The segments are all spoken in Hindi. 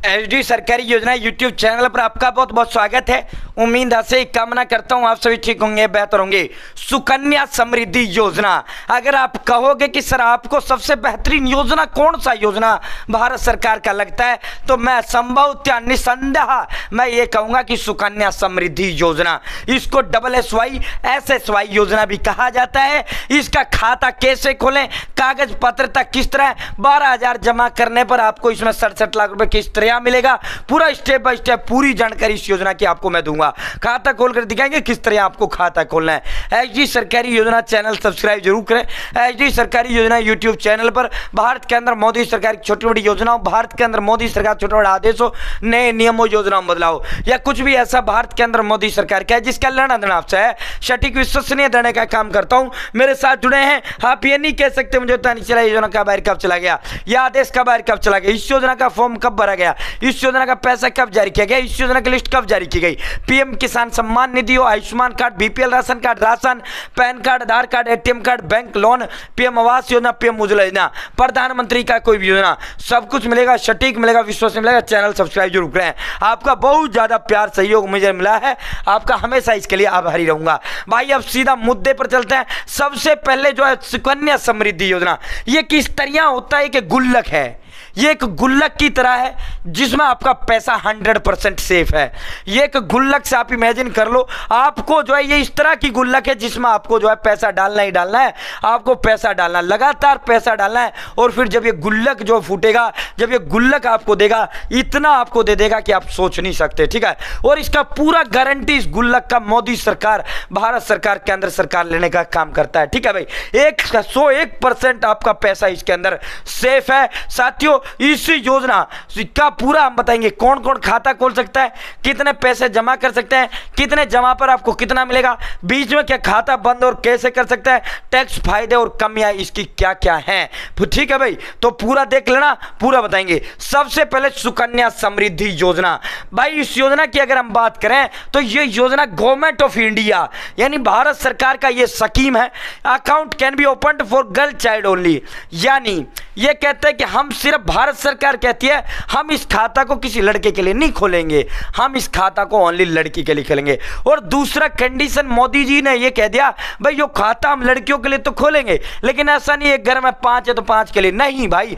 एचडी सरकारी योजना यूट्यूब चैनल पर आपका बहुत बहुत स्वागत है। उम्मीद से कामना करता हूं आप सभी ठीक होंगे, बेहतर होंगे। सुकन्या समृद्धि योजना, अगर आप कहोगे कि सर आपको सबसे बेहतरीन योजना कौन सा योजना भारत सरकार का लगता है, तो मैं संभवतः निसंदेह मैं ये कहूँगा कि सुकन्या समृद्धि योजना। इसको SSY योजना भी कहा जाता है। इसका खाता कैसे खोलें, कागज पत्रता किस तरह, 12,000 जमा करने पर आपको इसमें 67 लाख रुपए किस तरह मिलेगा, पूरा स्टेप बाय स्टेप पूरी जानकारी इस योजना की आपको मैं दूंगा। खाता खोलकर दिखाएंगे किस तरह आपको खाता खोलना है। एचडी सरकारी योजना चैनल सब्सक्राइब जरूर करें। एचडी सरकारी योजना यूट्यूब चैनल पर भारत के अंदर मोदी सरकार की छोटी बड़ी योजनाओं, भारत के अंदर मोदी सरकार छोटे बड़े आदेशों, नए नियमों, योजनाओं, बदलाव या कुछ भी ऐसा भारत के अंदर मोदी सरकार का है जिसका लेना देना आपसे है, सटीक विश्वसनीय देने का काम करता हूं। मेरे साथ जुड़े हैं। आप ये नहीं कह सकते मुझे पता नहीं चला योजना का बाहर कब चला गया या आदेश का बाहर कब चला गया, इस योजना का फॉर्म कब भरा गया, इस योजना का पैसा कब जारी किया गया, इस योजना की लिस्ट कब जारी की गई। पीएम किसान सम्मान निधि हो, Ayushman card, BPL ration card, ration, PAN card, Aadhaar card, ATM card, bank loan, PM Awas Yojana, PM Ujjwala योजना, प्रधानमंत्री का कोई भी योजना, सब कुछ मिलेगा, सटीक मिलेगा, विश्वसनीय मिलेगा। चैनल सब्सक्राइब जरूर करें। आपका बहुत ज्यादा प्यार सहयोग मुझे मिला है, आपका हमेशा इसके लिए आभारी रहूंगा। भाई अब सीधा मुद्दे पर चलते हैं। सबसे पहले जो है सुकन्या समृद्धि योजना, ये किस तरह होता है कि गुल्लक है, ये एक गुल्लक की तरह है जिसमें आपका पैसा 100% सेफ है। ये एक गुल्लक से आप इमेजिन कर लो, आपको जो है ये इस तरह की गुल्लक है जिसमें आपको जो है पैसा डालना ही डालना है, आपको पैसा डालना, लगातार पैसा डालना है। और फिर जब ये गुल्लक जो फूटेगा, जब ये गुल्लक आपको देगा, इतना आपको दे देगा कि आप सोच नहीं सकते, ठीक है। और इसका पूरा गारंटी इस गुल्लक का मोदी सरकार, भारत सरकार, केंद्र सरकार लेने का काम करता है, ठीक है भाई। 101% आपका पैसा इसके अंदर सेफ है। साथियों इस योजना का पूरा हम बताएंगे कौन कौन खाता खोल सकता है, कितने पैसे जमा कर सकते हैं, कितने जमा पर आपको कितना मिलेगा, बीच में क्या खाता बंद और कैसे कर सकता है, टैक्स फायदे और कमियां इसकी क्या क्या हैं, ठीक है भाई। तो पूरा देख लेना, पूरा बताएंगे। सबसे पहले सुकन्या समृद्धि योजना, भाई इस योजना की अगर हम बात करें तो ये योजना गवर्नमेंट ऑफ इंडिया यानी भारत सरकार का ये स्कीम है। Account can be opened for girl child only, यानी ये कहते हैं कि हम सिर्फ, भारत सरकार कहती है हम इस खाता को किसी लड़के के लिए नहीं खोलेंगे, हम इस खाता को ओनली लड़की के लिए खोलेंगे। और दूसरा कंडीशन मोदी जी ने ये कह दिया, भाई यो खाता हम लड़कियों के लिए तो खोलेंगे, लेकिन ऐसा नहीं है घर में 5 है तो 5 के लिए नहीं भाई,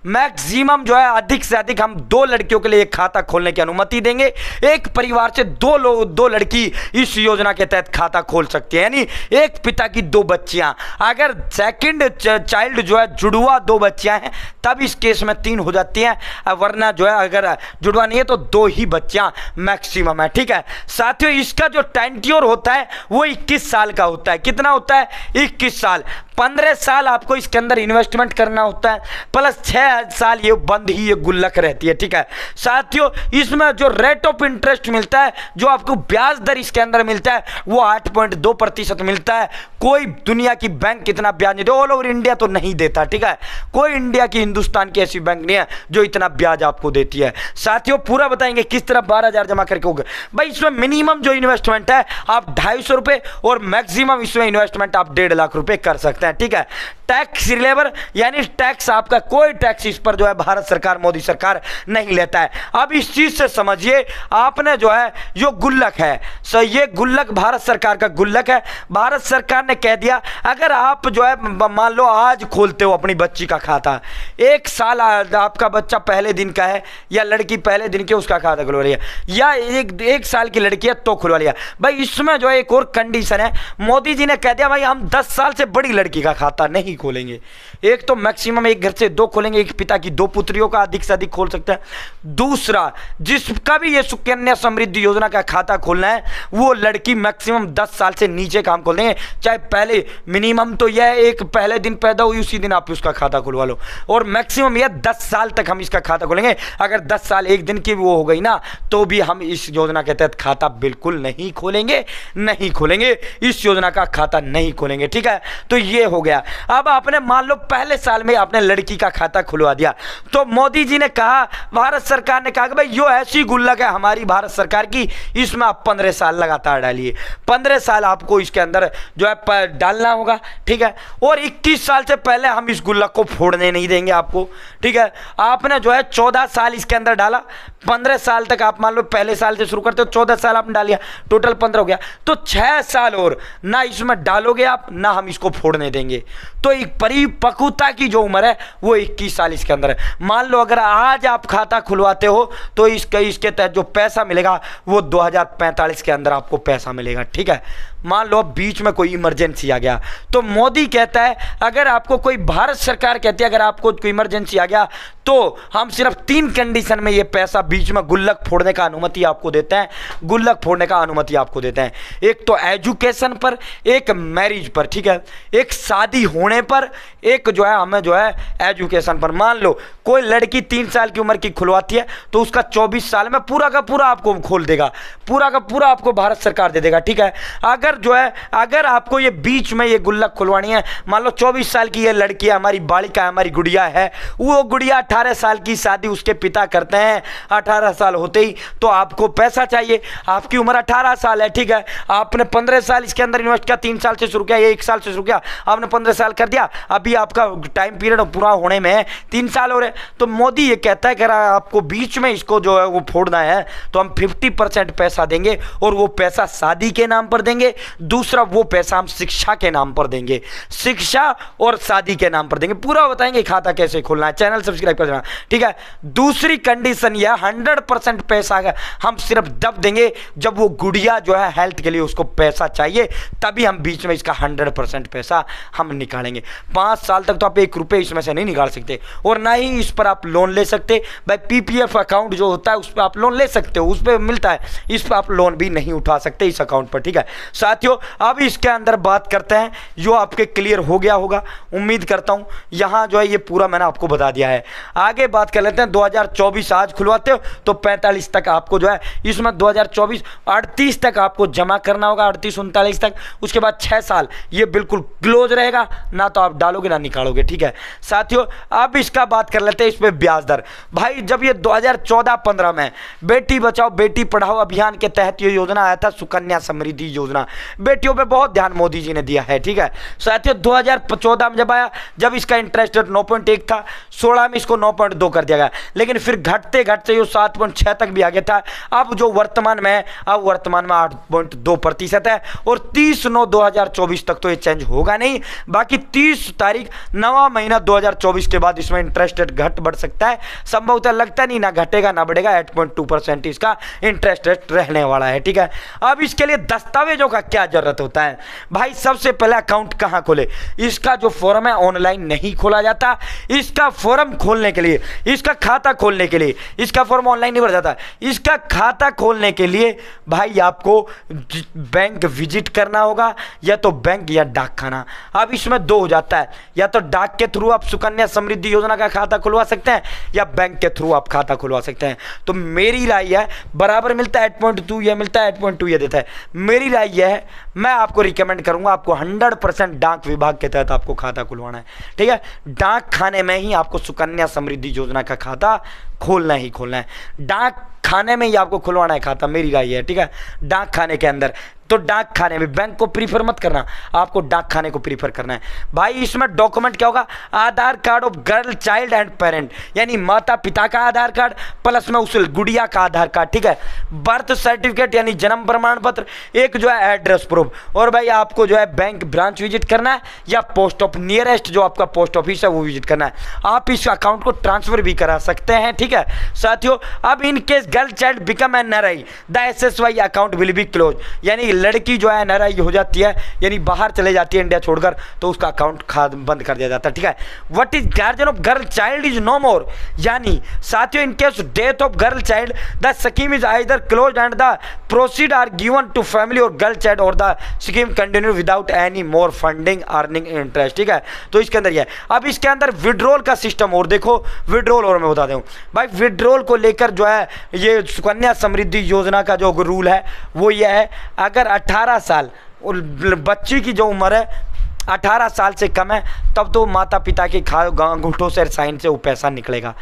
मैक्सिमम जो है अधिक से अधिक हम 2 लड़कियों के लिए एक खाता खोलने की अनुमति देंगे। एक परिवार से 2 लड़की इस योजना के तहत खाता खोल सकती है, यानी एक पिता की 2 बच्चियां। अगर सेकंड चाइल्ड जो है जुड़वा 2 बच्चियां हैं तब इस केस में 3 हो जाती हैं, वरना जो है अगर जुड़वा नहीं है तो 2 ही बच्चियां मैक्सिमम है, ठीक है। साथियों इसका जो टेन्योर होता है वो 21 साल का होता है। कितना होता है? 21 साल। 15 साल आपको इसके अंदर इन्वेस्टमेंट करना होता है, प्लस 6 साल ये बंद ही ये गुल्लक रहती है, ठीक है। साथियों इसमें जो रेट ऑफ इंटरेस्ट मिलता है, जो आपको ब्याज दर इसके अंदर मिलता है वो 8.2% मिलता है। कोई दुनिया की बैंक इतना ब्याज नहीं दे, ऑल ओवर इंडिया तो नहीं देता, ठीक है। कोई इंडिया की, हिंदुस्तान की ऐसी बैंक नहीं है जो इतना ब्याज आपको देती है। साथियों पूरा बताएंगे किस तरह 12,000 जमा करके होगा। भाई इसमें मिनिमम जो इन्वेस्टमेंट है आप 250 रुपए और मैक्सिमम इसमें इन्वेस्टमेंट आप 1.5 लाख रुपए कर सकते हैं, ठीक है। टैक्स रिलेवर यानी टैक्स, आपका कोई टैक्स इस पर जो है भारत सरकार, मोदी सरकार नहीं लेता है। अब इस चीज से समझिए, आपने जो है जो गुल्लक है, सो ये गुल्लक भारत सरकार का गुल्लक है। भारत सरकार ने कह दिया अगर आप जो है मान लो आज खोलते हो अपनी बच्ची का खाता, 1 साल आपका बच्चा पहले दिन का है या लड़की पहले दिन के, उसका खाता खुलवा लिया, या एक साल की लड़की है तो खुलवा लिया। भाई इसमें जो है एक और कंडीशन है, मोदी जी ने कह दिया भाई हम 10 साल से बड़ी लड़की का खाता नहीं खोलेंगे। एक तो मैक्सिमम एक घर से 2 खोलेंगे, एक पिता की 2 पुत्रियों का अधिक से अधिक खोल सकते हैं। दूसरा जिसका भी ये सुकन्या समृद्धि योजना का खाता खोलना है वो लड़की मैक्सिमम 10 साल से नीचे काम खोल देंगे, चाहे पहले मिनिमम तो यह एक पहले दिन पैदा हुई उसी दिन आप उसका खाता खुलवा लो, और मैक्सिमम यह 10 साल तक हम इसका खाता खोलेंगे। अगर 10 साल एक दिन की वो हो गई ना तो भी हम इस योजना के तहत खाता बिल्कुल नहीं खोलेंगे, इस योजना का खाता नहीं खोलेंगे, ठीक है। तो ये हो गया। अब आपने मान लो पहले साल में आपने लड़की का खाता खुलवा दिया, तो मोदी जी ने कहा, भारत सरकार ने कहा कि भाई यो ऐसी गुल्लक है हमारी भारत सरकार की, इसमें आप 15 साल लगातार डालिए, 15 साल आपको इसके अंदर जो है डालना होगा, ठीक है। और 21 साल से पहले हम इस गुल्लक को फोड़ने नहीं देंगे आपको, ठीक है। आपने जो है 14 साल इसके अंदर डाला, 15 साल तक आप मान लो पहले साल से शुरू करते हो, 14 साल आपने डाल लिया, टोटल 15 हो गया, तो 6 साल और ना इसमें डालोगे आप, ना हम इसको फोड़ने देंगे। तो एक परिपक्वता की जो उम्र है वो 21 साल इसके अंदर है। मान लो अगर आज आप खाता खुलवाते हो तो इसके तहत जो पैसा मिलेगा वो 2045 के अंदर आपको पैसा मिलेगा, ठीक है। मान लो बीच में कोई इमरजेंसी आ गया, तो मोदी कहता है, अगर आपको कोई, भारत सरकार कहती है अगर आपको कोई इमरजेंसी आ गया तो हम सिर्फ 3 कंडीशन में ये पैसा बीच में गुल्लक फोड़ने का अनुमति आपको देते हैं, गुल्लक फोड़ने का अनुमति आपको देते हैं। एक तो एजुकेशन पर, एक मैरिज पर, ठीक है, एक शादी होने पर, एक जो है हमें जो है एजुकेशन पर। मान लो कोई लड़की 3 साल की उम्र की खुलवाती है तो उसका 24 साल में पूरा का पूरा आपको खोल देगा, पूरा का पूरा आपको भारत सरकार दे देगा, ठीक है। अगर जो है, अगर आपको ये बीच में ये गुल्लक खुलवानी है, मान लो 24 साल की ये लड़की है, हमारी बालिका है, हमारी गुड़िया है, वो गुड़िया 18 साल की शादी उसके पिता करते हैं, 18 साल होते ही तो आपको पैसा चाहिए। आपकी उम्र 18 साल है, ठीक है, आपने 15 साल इसके अंदर इन्वेस्ट किया, 3 साल से शुरू किया, 1 साल से शुरू किया, आपने 15 साल कर दिया, अभी आपका टाइम पीरियड पूरा होने में 3 साल हो रहे। तो मोदी ये कहता है कि आपको बीच में इसको जो है वो फोड़ना है तो हम 50% पैसा देंगे, और वो पैसा शादी के नाम पर देंगे, दूसरा वो पैसा हम शिक्षा के नाम पर देंगे, शिक्षा और शादी के नाम पर देंगे। पूरा बताएंगे खाता कैसे खोलना है, चैनल सब्सक्राइब कर देना, ठीक है। दूसरी कंडीशन यह 100% पैसा हम सिर्फ तब देंगे जब वो गुड़िया जो है हेल्थ के लिए उसको पैसा चाहिए, तभी हम बीच में इसका 100% पैसा हम निकालेंगे। 5 साल तक तो आप 1 रुपये इसमें से नहीं निकाल सकते, और ना ही इस पर आप लोन ले सकते। भाई पीपीएफ अकाउंट जो होता है उस पर आप लोन ले सकते हो, उस पर मिलता है, इस पर आप लोन भी नहीं उठा सकते इस अकाउंट पर, ठीक है। साथियों अब इसके अंदर बात करते हैं, जो आपके क्लियर हो गया होगा, उम्मीद करता हूं यहां जो है ये पूरा मैंने आपको बता दिया है। आगे बात कर लेते हैं, 2024 आज खुलवाते हो तो 45 तक आपको जो है इसमें 2024 38 तक आपको जमा करना होगा, 38-39 तक, उसके बाद 6 साल ये बिल्कुल क्लोज रहेगा, ना तो आप डालोगे ना निकालोगे, ठीक है। साथियों अब इसका बात कर लेते हैं इस पे ब्याज दर। भाई जब ये 2014-15 में बेटी बचाओ बेटी पढ़ाओ अभियान के तहत ये योजना आया था, सुकन्या समृद्धि योजना, बेटियों पे बहुत ध्यान मोदी जी ने दिया है, ठीक है। साथियों 2014 में जब आया, जब इसका इंटरेस्ट रेट 9.1 था, 16 में इसको 9.2 कर दिया गया, लेकिन फिर घटते घटते ये 7.6 तक भी आ गया था। अब जो वर्तमान में है, अब वर्तमान में 8.2% है, और 30/9/2024 तक तो ये चेंज होगा नहीं, बाकी 30 तारीख 9वां महीना 2024 के बाद इसमें इंटरेस्ट रेट घट बढ़ सकता है, संभवतः लगता नहीं, ना घटेगा ना बढ़ेगा, 8.2% इसका इंटरेस्ट रेट रहने वाला है, ठीक है। अब इसके लिए दस्तावेजों का क्या जरूरत होता है? भाई सबसे पहले अकाउंट कहां खोले, इसका जो फॉर्म है ऑनलाइन नहीं खोला जाता, इसका फॉर्म खोलने के लिए, इसका खाता खोलने के लिए, इसका फॉर्म ऑनलाइन नहीं भर जाता, इसका खाता खोलने के लिए भाई आपको बैंक विजिट करना होगा, या तो बैंक या डाक खाना। अब इसमें 2 हो जाता है, या तो डाक के थ्रू आप सुकन्या समृद्धि योजना का खाता खुलवा सकते हैं, या बैंक के थ्रू आप खाता खुलवा सकते हैं। तो मेरी राय है, बराबर मिलता है 8.2, यह मिलता है 8.2, यह देता है। मेरी राय यह है, मैं आपको रिकमेंड करूंगा आपको 100% डाक विभाग के तहत आपको खाता खुलवाना है, ठीक है। डाक खाने में ही आपको सुकन्या समृद्धि योजना का खाता खोलना ही खोलना है, डाक खाने में ही आपको खुलवाना है खाता, मेरी राय है, ठीक है। डाक खाने के अंदर, तो डाक खाने में बैंक को प्रीफर मत करना, आपको डाक खाने को प्रीफर करना है। भाई इसमें डॉक्यूमेंट क्या होगा, Aadhaar card of girl child and parent, यानी माता पिता का आधार कार्ड प्लस में उस गुड़िया का आधार कार्ड, ठीक है। बर्थ सर्टिफिकेट यानी जन्म प्रमाण पत्र, एक जो है एड्रेस प्रूफ, और भाई आपको जो है बैंक ब्रांच विजिट करना है, या पोस्ट ऑफ नियरेस्ट जो आपका पोस्ट ऑफिस है वो विजिट करना है। आप इस अकाउंट को ट्रांसफर भी करा सकते हैं, ठीक है। साथियों अब in case girl child become an NRI the SSY account will be close, यानी लड़की जो है NRI हो जाती है, यानी बाहर चले जाती है इंडिया छोड़कर, तो उसका अकाउंट बंद कर दिया जाता है, ठीक है। What is guardian of girl child is no more, यानी साथियों in case death of girl child the scheme is either close and the proceed are given to family और गर्ल चाइल्ड, और the scheme continue without any more funding earning interest, ठीक है। तो इसके अंदर यह, अब इसके अंदर विड्रॉल का सिस्टम और देखो, विड्रॉल और मैं बता दूं भाई, विड्रॉल को लेकर जो है ये सुकन्या समृद्धि योजना का जो रूल है वो ये है, अगर 18 साल और बच्ची की जो उम्र है 18 साल से कम है तब तो माता पिता के अंगूठों से साइन से वो पैसा निकलेगा।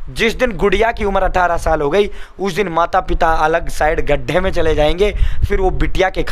जिस दिन गुड़िया की उम्र 18 साल हो गई उस दिन माता पिता अलग साइड गड्ढे में चले जाएंगे, फिर वो बिटिया के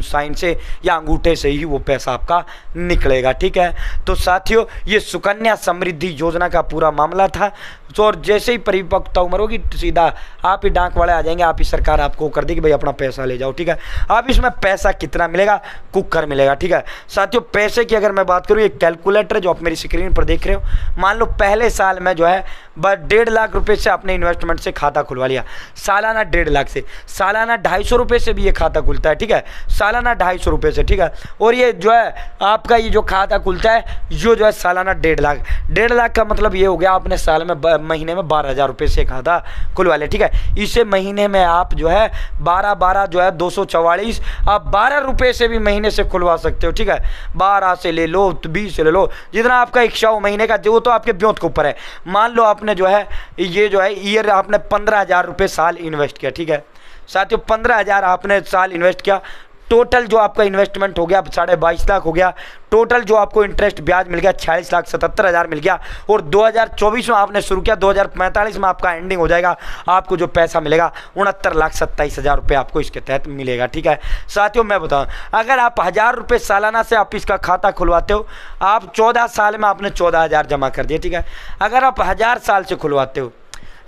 साइन से या अंगूठे से ही वो पैसा आपका निकलेगा। ठीक है, तो साथियों ये सुकन्या समृद्धि योजना का पूरा मामला था। तो और जैसे ही परिपक्वता उम्र होगी सीधा आप ही डाक वाले आ जाएंगे, आप ही सरकार आपको कर देगी भाई अपना पैसा ले जाओ। ठीक है, अब इसमें पैसा कितना मिलेगा, कुकर मिलेगा। ठीक है साथियों, पैसे की अगर मैं बात करूँ, ये कैलकुलेटर जो आप मेरी स्क्रीन पर देख रहे हो, मान लो पहले साल में जो है बस 1.5 लाख रुपए से आपने इन्वेस्टमेंट से खाता खुलवा लिया, सालाना 1.5 लाख से, सालाना 250 रुपये से भी ये खाता खुलता है। ठीक है, सालाना 250 रुपये से। ठीक है, और ये जो है आपका ये जो खाता खुलता है जो है सालाना 1.5 लाख। 1.5 लाख का मतलब ये हो गया आपने साल में महीने में 12,000 रुपये से खाता खुलवा लिया। ठीक है, इसे महीने में आप जो है 12 जो है 244 आप 12 रुपये से भी महीने से खुलवा सकते हो। ठीक है, 12 से ले लो, 20 से ले लो, जितना आपका इच्छा हो महीने का, जो तो आपके ब्योत के ऊपर है। मान लो आपने जो है ये जो है ईयर आपने 15,000 रुपये साल इन्वेस्ट किया। ठीक है साथियों, 15,000 आपने साल इन्वेस्ट किया, टोटल जो आपका इन्वेस्टमेंट हो गया 22.5 लाख हो गया, टोटल जो आपको इंटरेस्ट ब्याज मिल गया 46,77,000 मिल गया, और 2024 में आपने शुरू किया, 2045 में आपका एंडिंग हो जाएगा, आपको जो पैसा मिलेगा 69,27,000 रुपये आपको इसके तहत मिलेगा। ठीक है साथियों, मैं बताऊं अगर आप 1,000 रुपये सालाना से आप इसका खाता खुलवाते हो, आप 14 साल में आपने 14,000 जमा कर दिए। ठीक है, अगर आप 1,000 साल से खुलवाते हो,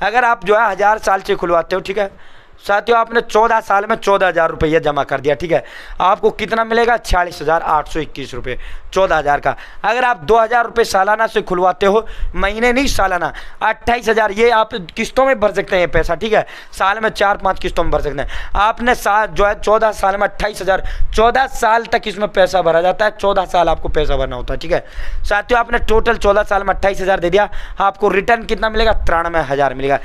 अगर आप जो है 1,000 साल से खुलवाते हो, ठीक है साथियों, आपने 14 साल में 14,000 रुपये जमा कर दिया। ठीक है, आपको कितना मिलेगा 46,821 रुपये 14,000 का। अगर आप 2,000 रुपये सालाना से खुलवाते हो, महीने नहीं सालाना, 28,000 ये आप किस्तों में भर सकते हैं ये पैसा। ठीक है, साल में 4-5 किस्तों में भर सकते हैं। आपने जो है 14 साल में 28,000, 14 साल तक इसमें पैसा भरा जाता है, 14 साल आपको पैसा भरना होता है। ठीक है साथियों, आपने टोटल 14 साल में 28,000 दे दिया, आपको रिटर्न कितना मिलेगा 93,000 मिलेगा।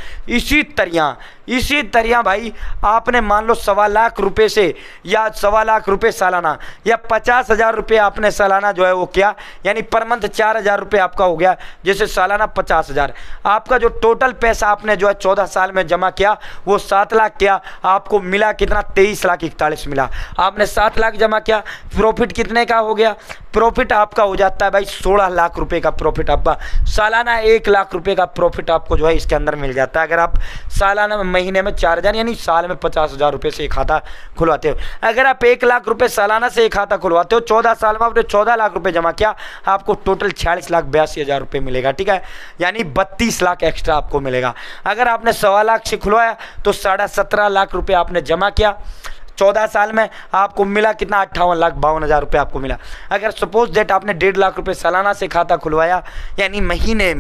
इसी तरह भाई आपने मान लो 1.25 लाख रुपए से या 1.25 लाख रुपए सालाना या 50,000 रुपये आपने सालाना जो है वो किया, यानी पर मंथ 4,000 रुपये आपका हो गया, जैसे सालाना 50,000। आपका जो टोटल पैसा आपने जो है 14 साल में जमा किया वो 7 लाख किया, आपको मिला कितना 23,41,000 मिला। आपने 7 लाख जमा किया, प्रॉफिट कितने का हो गया, प्रॉफिट आपका हो जाता है भाई 16 लाख रुपए का प्रॉफिट। आपका सालाना 1 लाख रुपए का प्रॉफिट आपको जो है इसके अंदर मिल जाता है, अगर आप सालाना महीने में 4,000 यानी साल में 50,000 रुपये से एक खाता खुलवाते हो। अगर आप 1 लाख रुपए सालाना से एक खाता खुलवाते हो, 14 साल में आपने 14 लाख रुपए जमा किया, आपको टोटल 46,82,000 रुपये मिलेगा। ठीक है, यानी 32 लाख एक्स्ट्रा आपको मिलेगा। अगर आपने 1.25 लाख से खुलवाया तो 17.5 लाख रुपये आपने जमा किया, 14 साल में आपको मिला कितना 58,52,000 रुपये आपको मिला। अगर सपोज डेट आपने 1.5 लाख रुपये सालाना से खाता खुलवाया, यानी महीने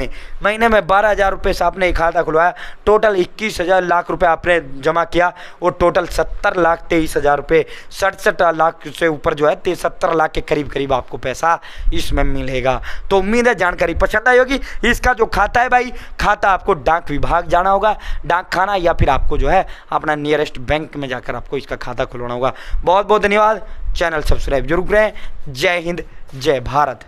में 12,000 रुपये से आपने एक खाता खुलवाया, टोटल 21,000 लाख रुपये आपने जमा किया और टोटल 70,23,000 रुपये, 67 लाख से ऊपर जो है 70 लाख के करीब आपको पैसा इसमें मिलेगा। तो उम्मीद है जानकारी पसंद आई होगी। इसका जो खाता है भाई, खाता आपको डाक विभाग जाना होगा, डाक खाना, या फिर आपको जो है अपना नियरेस्ट बैंक में जाकर आपको इसका खाता खुलवाना होगा। बहुत बहुत धन्यवाद, चैनल सब्सक्राइब जरूर करें। जय हिंद, जय भारत।